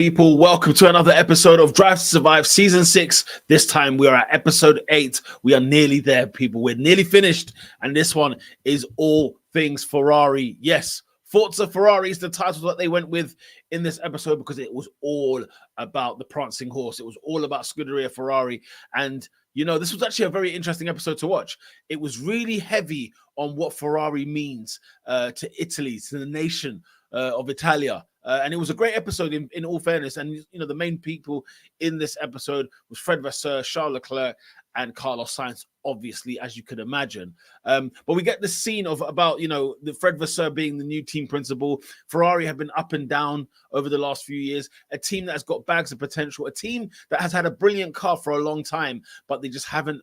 People, welcome to another episode of Drive to Survive Season 6. This time we are at episode 8. We are nearly there, people. We're nearly finished. And this one is all things Ferrari. Yes, Forza Ferrari is the title that they went with in this episode because it was all about the prancing horse. It was all about Scuderia Ferrari. And, you know, this was actually a very interesting episode to watch. It was really heavy on what Ferrari means to Italy, to the nation of Italia. And it was a great episode in all fairness. And, you know, the main people in this episode was Fred Vasseur, Charles Leclerc, and Carlos Sainz, obviously, as you could imagine. But we get the scene of about, you know, the Fred Vasseur being the new team principal. Ferrari have been up and down over the last few years. A team that has got bags of potential. A team that has had a brilliant car for a long time, but they just haven't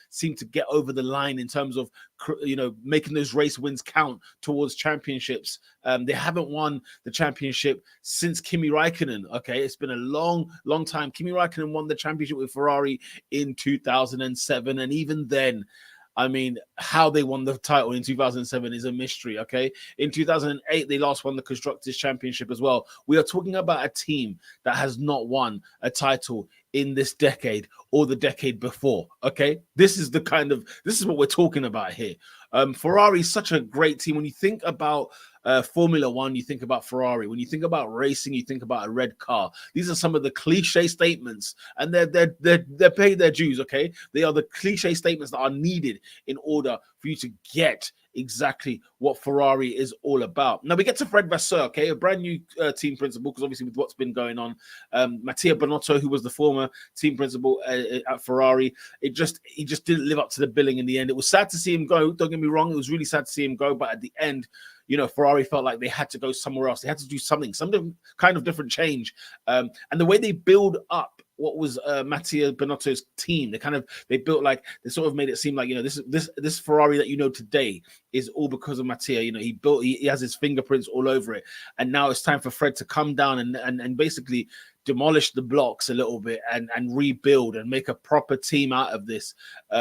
seemed to get over the line in terms of, you know, making those race wins count towards championships. They haven't won the championship since Kimi Raikkonen. Okay, it's been a long time. Kimi Raikkonen won the championship with Ferrari in 2007, and even then, I mean, how they won the title in 2007 is a mystery, okay? In 2008, they last won the Constructors' Championship as well. We are talking about a team that has not won a title in this decade or the decade before, okay? This is what we're talking about here. Ferrari is such a great team. When you think about Formula One, you think about Ferrari. When you think about racing, you think about a red car. These are some of the cliche statements, and they're paid their dues. Okay, they are the cliche statements that are needed in order for you to get exactly what Ferrari is all about. Now we get to Fred Vasseur, okay, a brand new team principal, because obviously with what's been going on, Mattia Binotto, who was the former team principal at Ferrari, he just didn't live up to the billing in the end. It was sad to see him go. Don't get me wrong, it was really sad to see him go, but at the end, you know, Ferrari felt like they had to go somewhere else. They had to do some kind of different change. And the way they build up what was Mattia Binotto's team, they built like, they sort of made it seem like, you know, this Ferrari that you know today is all because of Mattia. You know, he has his fingerprints all over it. And now it's time for Fred to come down and basically demolish the blocks a little bit and rebuild and make a proper team out of this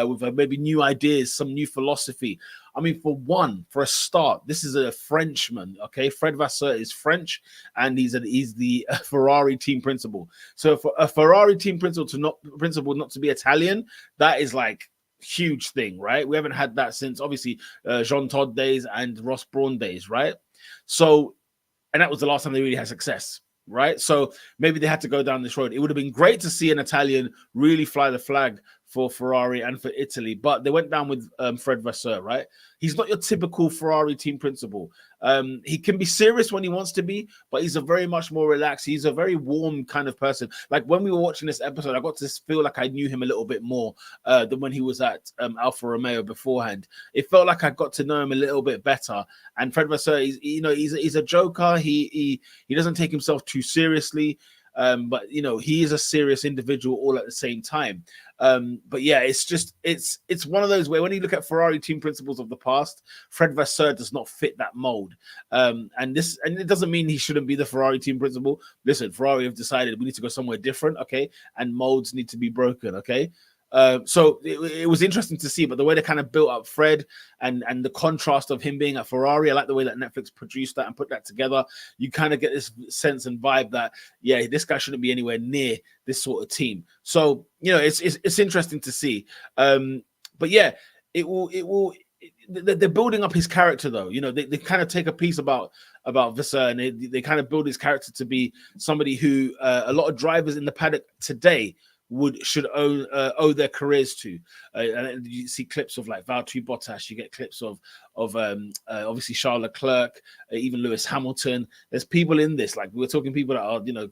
with maybe new ideas, some new philosophy. I mean, for a start, this is a Frenchman, okay? Fred Vasseur is French, and he's the Ferrari team principal. So for a Ferrari team principal not to be Italian, that is like huge thing, right? We haven't had that since obviously Jean Todt days and Ross Brawn days, right? So, and that was the last time they really had success, right? So maybe they had to go down this road. It would have been great to see an Italian really fly the flag for Ferrari and for Italy, but they went down with Fred Vasseur, right? He's not your typical Ferrari team principal. He can be serious when he wants to be, but he's a very much more relaxed. He's a very warm kind of person. Like when we were watching this episode, I got to feel like I knew him a little bit more than when he was at Alfa Romeo beforehand. It felt like I got to know him a little bit better. And Fred Vasseur, he's a joker. He doesn't take himself too seriously. But you know, he is a serious individual all at the same time. But yeah, it's one of those where when you look at Ferrari team principals of the past, Fred Vasseur does not fit that mold. And it doesn't mean he shouldn't be the Ferrari team principal. Listen, Ferrari have decided we need to go somewhere different, okay? And molds need to be broken, okay? So it was interesting to see, but the way they kind of built up Fred and the contrast of him being at Ferrari, I like the way that Netflix produced that and put that together. You kind of get this sense and vibe that, yeah, this guy shouldn't be anywhere near this sort of team. So, you know, it's interesting to see. But yeah, they're building up his character though. You know, they kind of take a piece about Vasseur, and they kind of build his character to be somebody who a lot of drivers in the paddock today should owe their careers to. And you see clips of like Valtteri Bottas, you get clips of obviously Charles Leclerc, even Lewis Hamilton. There's people in this, like we're talking people that are, you know,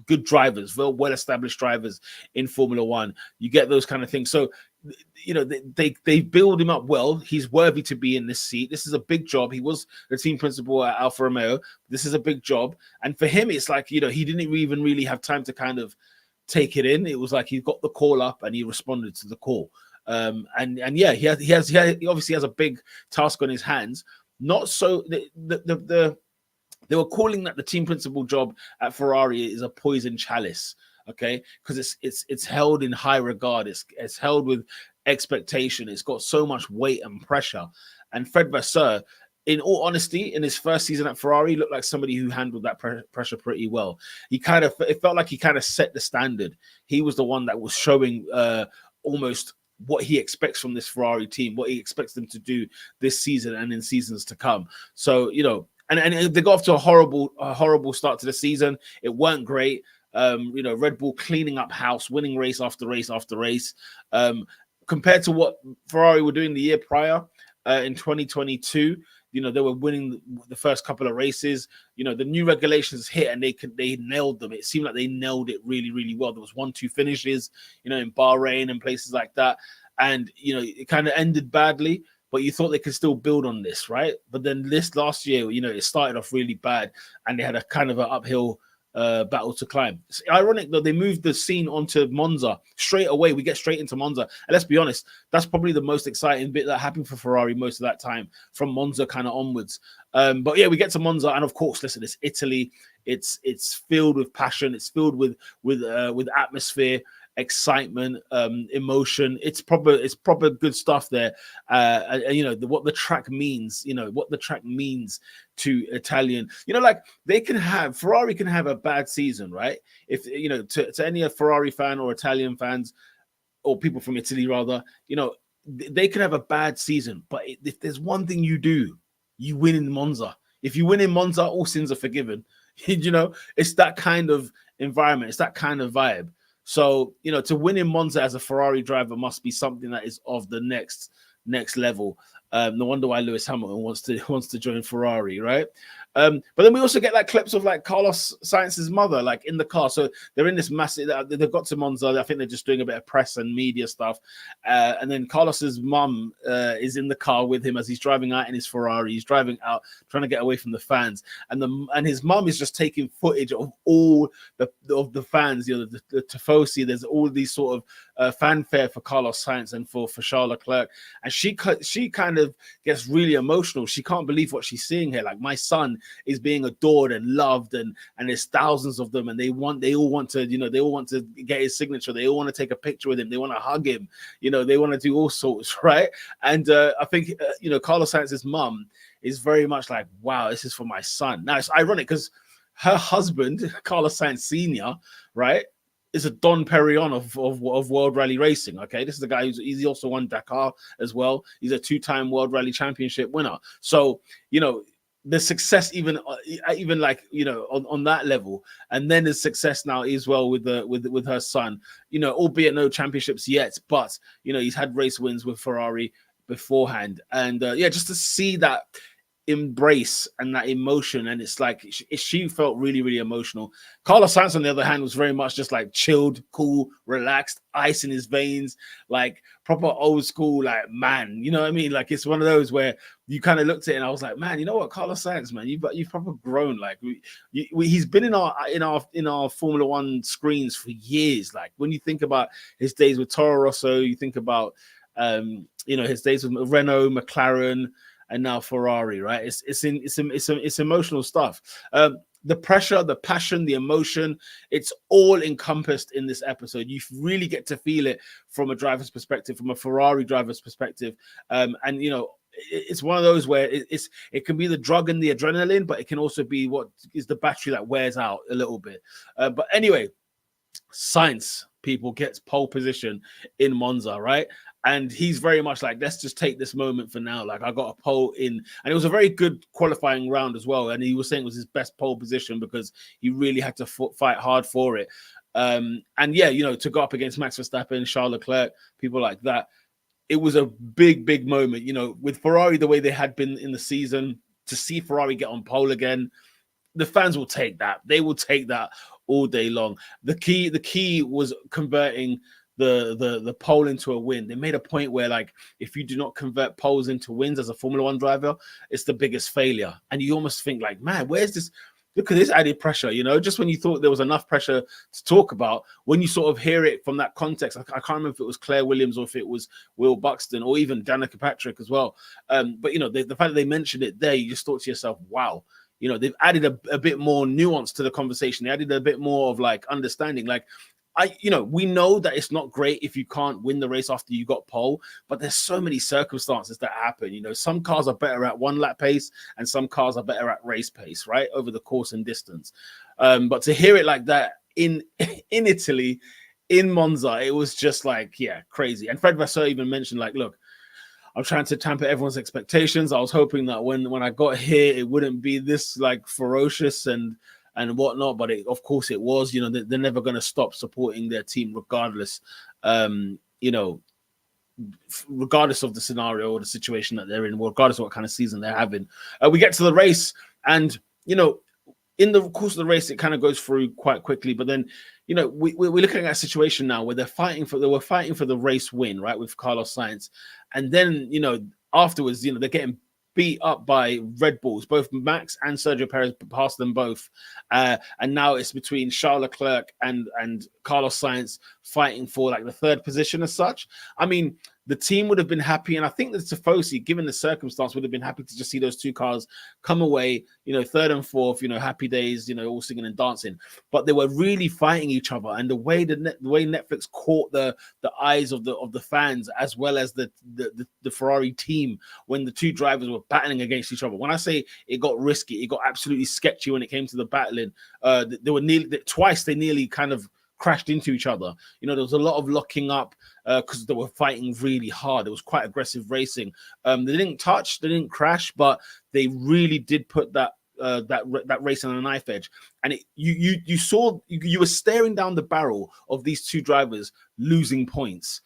good drivers, well-established drivers in Formula One. You get those kind of things. So, you know, they build him up well. He's worthy to be in this seat. This is a big job. He was the team principal at Alfa Romeo. This is a big job. And for him, it's like, you know, he didn't even really have time to kind of take it in. It was like he got the call up and he responded to the call. And yeah, he obviously has a big task on his hands. Not so they were calling that the team principal job at Ferrari is a poison chalice, okay? Because it's held in high regard. It's held with expectation. It's got so much weight and pressure. And Fred Vasseur, in all honesty, in his first season at Ferrari, he looked like somebody who handled that pressure pretty well. It felt like he kind of set the standard. He was the one that was showing almost what he expects from this Ferrari team, what he expects them to do this season and in seasons to come. So, and they got off to a horrible start to the season. It weren't great. Red Bull cleaning up house, winning race after race after race. Compared to what Ferrari were doing the year prior in 2022, they were winning the first couple of races. The new regulations hit and they nailed them. It seemed like they nailed it really, really well. There was 1-2 finishes, in Bahrain and places like that. And, it kind of ended badly, but you thought they could still build on this, right? But then this last year, it started off really bad and they had a kind of an uphill battle to climb. It's ironic though, they moved the scene onto Monza straight away. We get straight into Monza, and let's be honest, that's probably the most exciting bit that happened for Ferrari most of that time, from Monza kind of onwards. But yeah, we get to Monza, and of course, listen, it's Italy. It's filled with passion. It's filled with atmosphere, excitement, emotion. It's proper good stuff there. What the track means. What the track means to Italian. Ferrari can have a bad season, right? If to any Ferrari fan or Italian fans or people from Italy rather, they can have a bad season, but if there's one thing you do, you win in Monza. If you win in Monza, all sins are forgiven. It's that kind of environment. It's that kind of vibe. So, to win in Monza as a Ferrari driver must be something that is of the next level. No wonder why Lewis Hamilton wants to join Ferrari, right? But then we also get clips of Carlos Sainz's mother, in the car. So they're in this massive. They've got to Monza. I think they're just doing a bit of press and media stuff. And then Carlos's mum is in the car with him as he's driving out in his Ferrari. He's driving out, trying to get away from the fans. And his mum is just taking footage of all the fans. The Tifosi. There's all these sort of fanfare for Carlos Sainz and for Charles Leclerc. And she kind of gets really emotional. She can't believe what she's seeing here. My son is being adored and loved, and there's thousands of them, and they all want to get his signature. They all want to take a picture with him. They want to hug him. They want to do all sorts, right? And I think Carlos Sainz's mum is very much like, wow, this is for my son. Now it's ironic because her husband, Carlos Sainz Senior, right, is a Don Perignon of World Rally Racing. Okay, this is the guy he's also won Dakar as well. He's a 2-time World Rally Championship winner. So the success even on that level, and then the success now as well with her son. Albeit no championships yet, but he's had race wins with Ferrari beforehand, and just to see that embrace and that emotion, and it's she felt really, really emotional. Carlos Sainz, on the other hand, was very much just chilled, cool, relaxed, ice in his veins, proper old school, man. You know what I mean? It's one of those where you kind of looked at it and I was like, man, you know what, Carlos Sainz, man, you've proper grown. He's been in our Formula One screens for years. When you think about his days with Toro Rosso, you think about his days with Renault, McLaren, and now Ferrari, right? It's emotional stuff. The pressure, the passion, the emotion, it's all encompassed in this episode. You really get to feel it from a driver's perspective, from a Ferrari driver's perspective. It's one of those where it can be the drug and the adrenaline, but it can also be what is the battery that wears out a little bit. But anyway, Sainz, people, gets pole position in Monza, right? And he's very much let's just take this moment for now. I got a pole in, and it was a very good qualifying round as well. And he was saying it was his best pole position because he really had to fight hard for it. To go up against Max Verstappen, Charles Leclerc, people like that, it was a big, big moment. With Ferrari the way they had been in the season, to see Ferrari get on pole again, the fans will take that. They will take that all day long. The key was converting the pole into a win. They made a point where if you do not convert poles into wins as a Formula One driver, it's the biggest failure. And you almost think man, where's this? Look at this added pressure, just when you thought there was enough pressure to talk about, when you sort of hear it from that context. I can't remember if it was Claire Williams or if it was Will Buxton or even Danica Patrick as well. But the fact that they mentioned it there, you just thought to yourself, wow, they've added a bit more nuance to the conversation. They added a bit more of understanding. we know that it's not great if you can't win the race after you got pole, but there's so many circumstances that happen. Some cars are better at 1 lap pace and some cars are better at race pace, right? Over the course and distance. But to hear it like that in Italy, in Monza, it was just like, yeah, crazy. And Fred Vasseur even mentioned, like, look, I'm trying to tamper everyone's expectations. I was hoping that when I got here, it wouldn't be this like ferocious and whatnot, but of course it was. They're never going to stop supporting their team regardless. Regardless of the scenario or the situation that they're in, regardless of what kind of season they're having. We get to the race, and in the course of the race, it kind of goes through quite quickly. But then, we're looking at a situation now where they were fighting for the race win, right, with Carlos Sainz, and then afterwards, they're getting beat up by Red Bulls. Both Max and Sergio Perez passed them both, and now it's between Charles Leclerc and Carlos Sainz fighting for like the third position as such. I mean, the team would have been happy, and I think that Tifosi, given the circumstance, would have been happy to just see those two cars come away, third and fourth, happy days, all singing and dancing. But they were really fighting each other, and the way Netflix caught the eyes of the fans as well as the Ferrari team when the two drivers were battling against each other. When I say it got risky, it got absolutely sketchy when it came to the battling. They were twice they nearly kind of crashed into each other. There was a lot of locking up because they were fighting really hard. It was quite aggressive racing. They didn't touch, they didn't crash, but they really did put that race on a knife edge. And you saw you were staring down the barrel of these two drivers losing points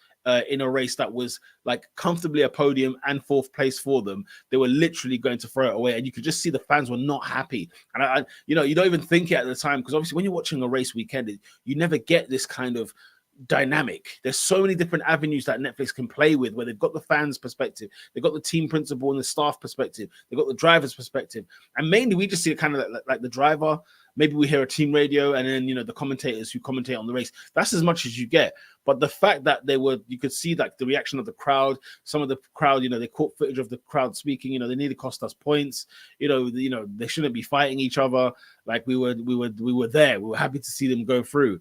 in a race that was like comfortably a podium and fourth place for them. They were literally going to throw it away, and you could just see the fans were not happy. And you don't even think it at the time, because obviously when you're watching a race weekend, you never get this kind of dynamic. There's so many different avenues that Netflix can play with, where they've got the fans' perspective, they've got the team principal and the staff perspective, they've got the driver's perspective, and mainly we just see it kind of like the driver. Maybe we hear a team radio, and then the commentators who commentate on the race. That's as much as you get. But the fact that you could see like the reaction of the crowd. Some of the crowd, they caught footage of the crowd speaking. They nearly cost us points. They shouldn't be fighting each other. Like we were there. We were happy to see them go through.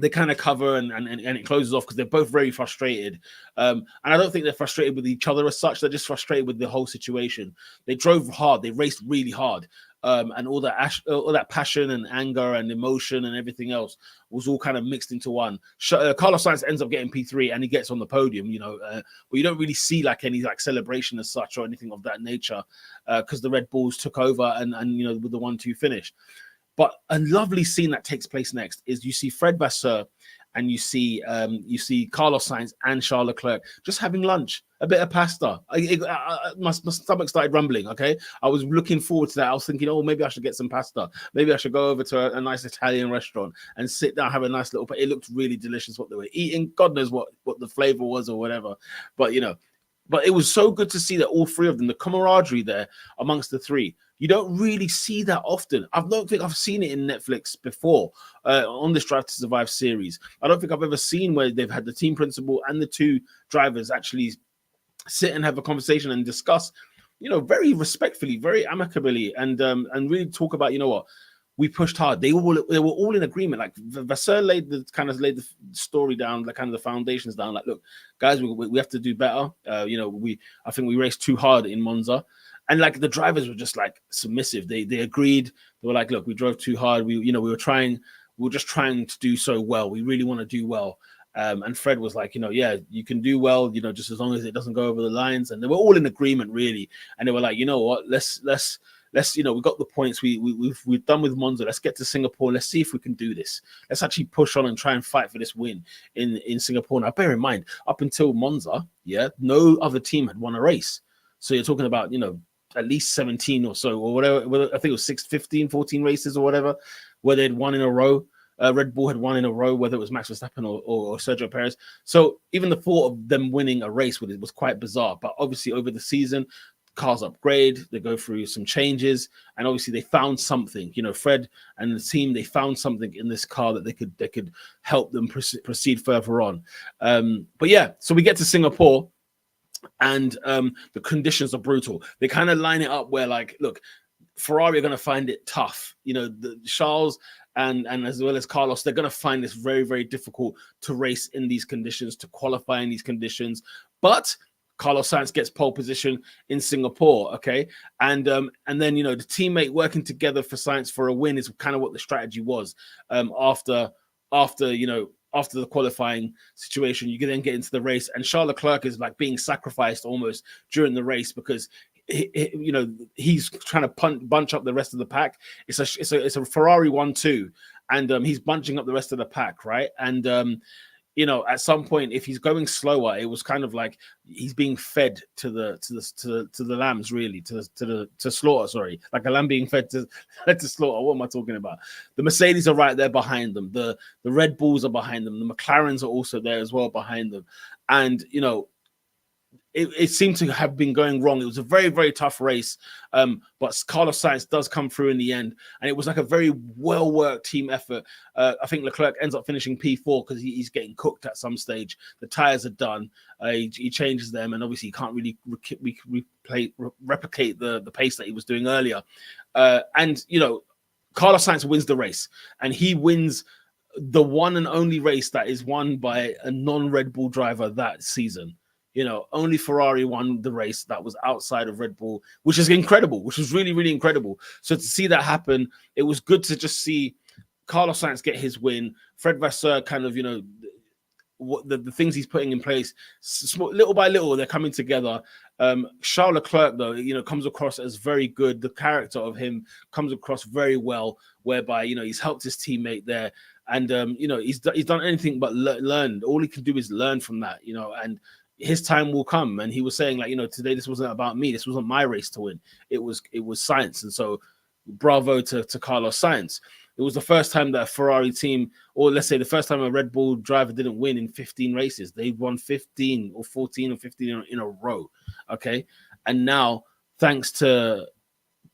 They kind of cover and it closes off because they're both very frustrated. And I don't think they're frustrated with each other as such. They're just frustrated with the whole situation. They drove hard. They raced really hard. And all that passion and anger and emotion and everything else was all kind of mixed into one. Carlos Sainz ends up getting P3 and he gets on the podium, but you don't really see like any like celebration as such or anything of that nature because the Red Bulls took over and with the 1-2 finish. But a lovely scene that takes place next is you see Fred Vasseur and you see Carlos Sainz and Charles Leclerc just having lunch, a bit of pasta. My stomach started rumbling, okay? I was looking forward to that. I was thinking, oh, maybe I should get some pasta. Maybe I should go over to a nice Italian restaurant and sit down, have a nice little... It looked really delicious what they were eating. God knows what the flavor was or whatever. But, but it was so good to see that all three of them, the camaraderie there amongst the three, you don't really see that often. I don't think I've seen it in Netflix before on this Drive to Survive series. I don't think I've ever seen where they've had the team principal and the two drivers actually sit and have a conversation and discuss, very respectfully, very amicably, and really talk about, what, we pushed hard. They were all in agreement. Like Vasseur laid the story down, like kind of the foundations down. Like, look, guys, we have to do better. I think we raced too hard in Monza. And like the drivers were just like submissive. They agreed. They were like, look, we drove too hard. We were just trying to do so well. We really want to do well. And Fred was like, yeah, you can do well, just as long as it doesn't go over the lines. And they were all in agreement, really. And they were like, you know what, let's we got the points. We've done with Monza. Let's get to Singapore. Let's see if we can do this. Let's actually push on and try and fight for this win in Singapore. Now, bear in mind, up until Monza, no other team had won a race. So you're talking about, at least 17 or so, or whatever. I think it was 14 races or whatever, where they'd won in a row. Red Bull had won in a row, whether it was Max Verstappen or Sergio Perez. So even the thought of them winning a race with it was quite bizarre. But obviously over the season, cars upgrade, they go through some changes, and obviously they found something. Fred and the team, they found something in this car that they could help them proceed further on. But yeah, so we get to Singapore. And the conditions are brutal. They kind of line it up where, like, look, Ferrari are going to find it tough. You know, the Charles and as well as Carlos, they're going to find this very, very difficult to race in these conditions, to qualify in these conditions. But Carlos Sainz gets pole position in Singapore, okay? And then, you know, the teammate working together for Sainz for a win is kind of what the strategy was. After the qualifying situation, you can then get into the race, and Charles Leclerc is like being sacrificed almost during the race because he's trying to bunch up the rest of the pack. It's a Ferrari 1-2, and he's bunching up the rest of the pack, right? And at some point, if he's going slower, it was kind of like he's being fed to the lambs, really, to slaughter. Sorry, like a lamb being fed to slaughter. What am I talking about? The Mercedes are right there behind them. The Red Bulls are behind them. The McLarens are also there as well behind them. And it seemed to have been going wrong. It was a very, very tough race, but Carlos Sainz does come through in the end, and it was like a very well-worked team effort. I think Leclerc ends up finishing P4 because he's getting cooked at some stage. The tires are done. He changes them, and obviously he can't really replicate the pace that he was doing earlier. And Carlos Sainz wins the race, and he wins the one and only race that is won by a non-Red Bull driver that season. Only Ferrari won the race that was outside of Red Bull, which is incredible, which was really, really incredible. So to see that happen, it was good to just see Carlos Sainz get his win. Fred Vasseur kind of, what the things he's putting in place, little by little, they're coming together. Charles Leclerc, though, comes across as very good. The character of him comes across very well, whereby, he's helped his teammate there. And, he's done anything but learn. All he can do is learn from that, and his time will come. And he was saying, like, today this wasn't about me. This wasn't my race to win. It was Sainz. And so bravo to Carlos Sainz. It was the first time that a Ferrari team, or let's say the first time a Red Bull driver didn't win in 15 races. They won 15 or 14 or 15 in a row. Okay. And now, thanks to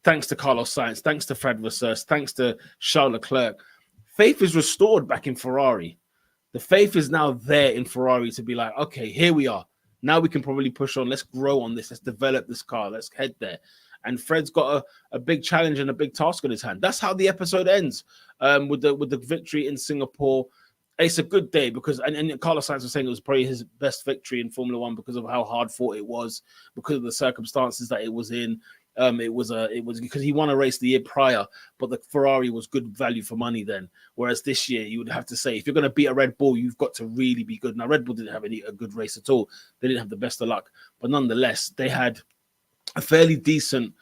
Carlos Sainz, thanks to Fred Vasseur, thanks to Charles Leclerc, faith is restored back in Ferrari. The faith is now there in Ferrari to be like, okay, here we are. Now we can probably push on. Let's grow on this. Let's develop this car. Let's head there. And Fred's got a big challenge and a big task on his hand. That's how the episode ends, with the victory in Singapore. It's a good day because, and Carlos Sainz was saying it was probably his best victory in Formula One because of how hard fought it was, because of the circumstances that it was in. It was because he won a race the year prior, but the Ferrari was good value for money then. Whereas this year, you would have to say, if you're going to beat a Red Bull, you've got to really be good. Now, Red Bull didn't have a good race at all. They didn't have the best of luck, but nonetheless, they had a fairly decent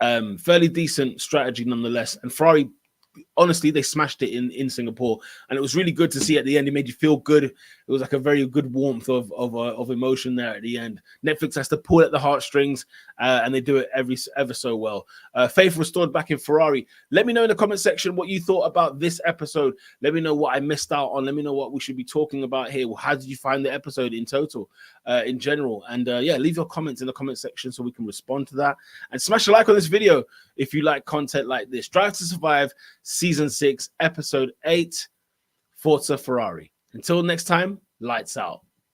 strategy nonetheless. And Ferrari, honestly, they smashed it in Singapore, and it was really good to see at the end. It made you feel good. It was like a very good warmth of emotion there at the end. Netflix has to pull at the heartstrings, and they do it ever so well. Faith restored back in Ferrari. Let me know in the comment section what you thought about this episode. Let me know what I missed out on. Let me know what we should be talking about here. How did you find the episode in total, in general? And leave your comments in the comment section so we can respond to that. And smash a like on this video if you like content like this. Drive to Survive Season 6, Episode 8, Forza Ferrari. Until next time, lights out.